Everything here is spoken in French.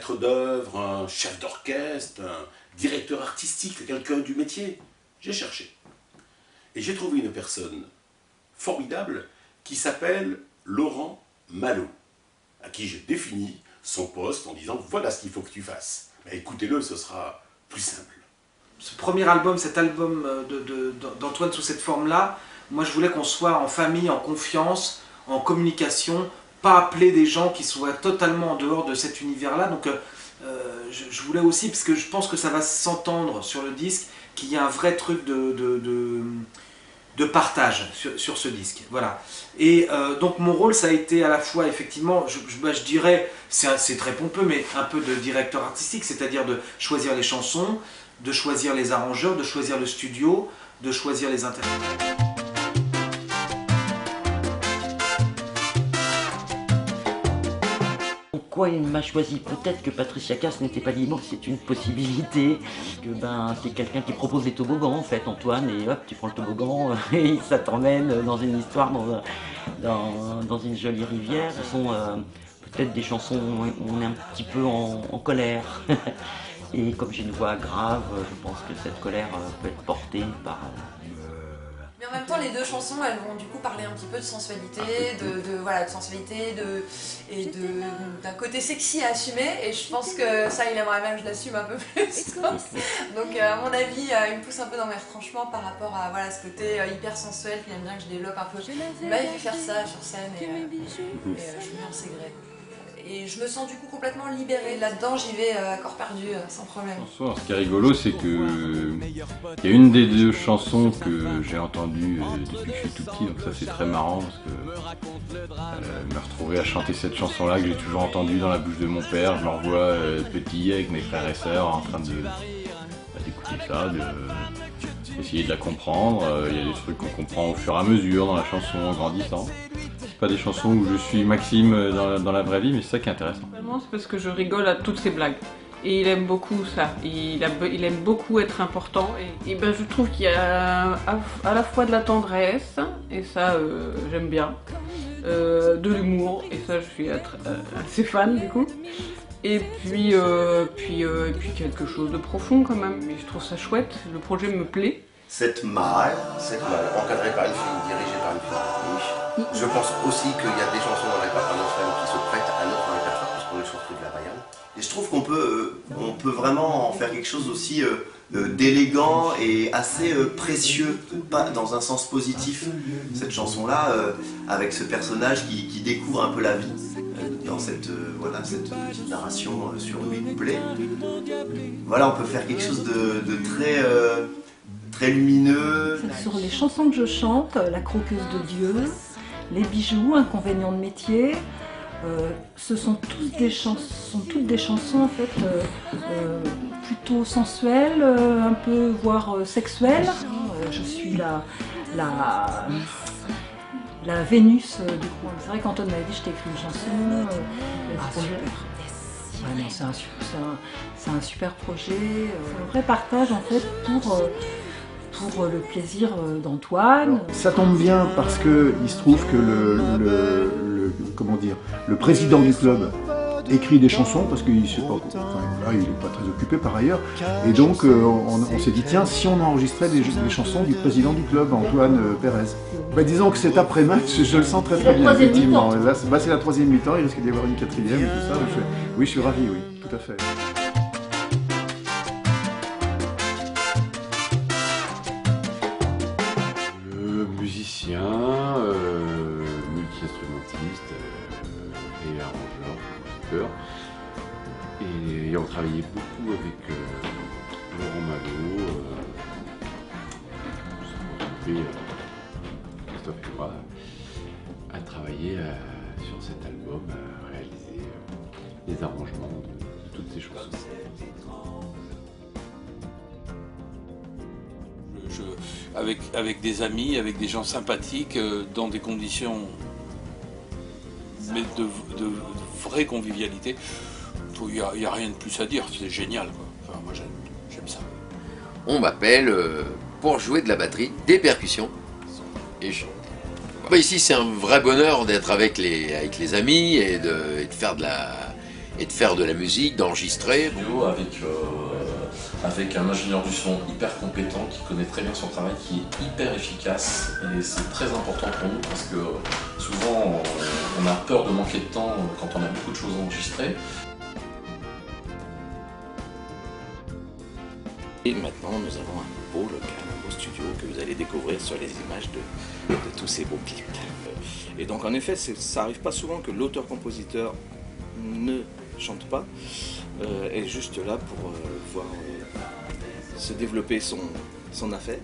maître d'œuvre, un chef d'orchestre, un directeur artistique, quelqu'un du métier. J'ai cherché. Et j'ai trouvé une personne formidable qui s'appelle Laurent Malo, à qui je définis son poste en disant voilà ce qu'il faut que tu fasses. Mais écoutez-le, ce sera plus simple. Ce premier album, cet album d'Antoine sous cette forme-là, moi je voulais qu'on soit en famille, en confiance, en communication, pas appeler des gens qui soient totalement en dehors de cet univers-là. Donc je voulais aussi, parce que je pense que ça va s'entendre sur le disque, qu'il y a un vrai truc de partage sur ce disque. Voilà. Et donc mon rôle, ça a été à la fois, effectivement, je dirais, c'est très pompeux, mais un peu de directeur artistique, c'est-à-dire de choisir les chansons, de choisir les arrangeurs, de choisir le studio, de choisir les interprètes. Pourquoi il m'a choisi? Peut-être que Patricia Cass n'était pas libre, c'est une possibilité. Que c'est quelqu'un qui propose des toboggans en fait, Antoine, et hop, tu prends le toboggan et ça t'emmène dans une histoire, dans une jolie rivière. Ce sont peut-être des chansons où on est un petit peu en colère. Et comme j'ai une voix grave, je pense que cette colère peut être portée par... Mais en même temps, les deux chansons, elles vont du coup parler un petit peu de sensualité, de sensualité, d'un côté sexy à assumer. Et je pense que ça, il aimerait même que je l'assume un peu plus. Donc, à mon avis, il me pousse un peu dans mes retranchements par rapport à ce côté hyper sensuel qu'il aime bien que je développe un peu. Il m'a fait faire ça sur scène et je lui en sais gré. Et je me sens du coup complètement libérée. Là-dedans, j'y vais à corps perdu, sans problème. Ce qui est rigolo, c'est que il y a une des deux chansons que j'ai entendues depuis que je suis tout petit, donc ça c'est très marrant parce que me retrouver à chanter cette chanson-là que j'ai toujours entendue dans la bouche de mon père. Je me revois petit avec mes frères et sœurs en train d'écouter ça, d'essayer de la comprendre. Il y a des trucs qu'on comprend au fur et à mesure dans la chanson en grandissant. C'est pas des chansons où je suis Maxime dans la vraie vie, mais c'est ça qui est intéressant. C'est parce que je rigole à toutes ces blagues. Et il aime beaucoup ça. Il aime beaucoup être important. Et je trouve qu'il y a à la fois de la tendresse, et ça j'aime bien, de l'humour, et ça je suis assez fan du coup. Et puis quelque chose de profond quand même. Mais je trouve ça chouette, le projet me plaît. Cette malle encadrée par une fille, dirigée par une fille. Je pense aussi qu'il y a des chansons dans le répertoire d'Antoine qui se prêtent à notre répertoire, puisqu'on est surtout de la Bayern. Et je trouve qu'on peut vraiment en faire quelque chose aussi d'élégant et assez précieux, pas dans un sens positif. Cette chanson-là, avec ce personnage qui découvre un peu la vie, dans cette narration sur 8 couplets. Voilà, on peut faire quelque chose de très lumineux. Sur les chansons que je chante, La croqueuse de Dieu, Les bijoux, Inconvénients de métier, ce sont toutes des chansons en fait plutôt sensuelles, un peu voire sexuelles. Je suis la Vénus du coin. C'est vrai qu'Antoine m'avait dit je t'ai écrit une chanson. Ouais, non, c'est un super projet. C'est un vrai partage en fait pour le plaisir d'Antoine. Ça tombe bien parce que il se trouve que le président du club écrit des chansons parce qu'il n'est pas très occupé par ailleurs. Et donc on s'est dit tiens, si on enregistrait des chansons du président du club, Antoine Pérez. Disons que cet après-match, je le sens très bien, effectivement. Là, c'est la troisième mi-temps, il risque d'y avoir une quatrième et tout ça. Oui, je suis ravi, oui, tout à fait. Musicien, multi-instrumentiste et arrangeur, compositeur. Et on travaillait beaucoup avec Laurent Malo, Christophe et moi, à travailler sur cet album, à réaliser les arrangements de toutes ces chansons. Avec des amis, avec des gens sympathiques, dans des conditions mais de vraie convivialité. Il n'y a rien de plus à dire, c'est génial, quoi. Enfin, moi j'aime ça. On m'appelle pour jouer de la batterie, des percussions et je... Ici c'est un vrai bonheur d'être avec les amis et de faire de Et de faire de la musique, d'enregistrer. Avec un ingénieur du son hyper compétent, qui connaît très bien son travail, qui est hyper efficace. Et c'est très important pour nous parce que souvent on a peur de manquer de temps quand on a beaucoup de choses à enregistrer. Et maintenant, nous avons un beau local, un beau studio que vous allez découvrir sur les images de tous ces beaux clips. Et donc, en effet, ça n'arrive pas souvent que l'auteur-compositeur ne chante pas, est juste là pour pouvoir se développer son affaire.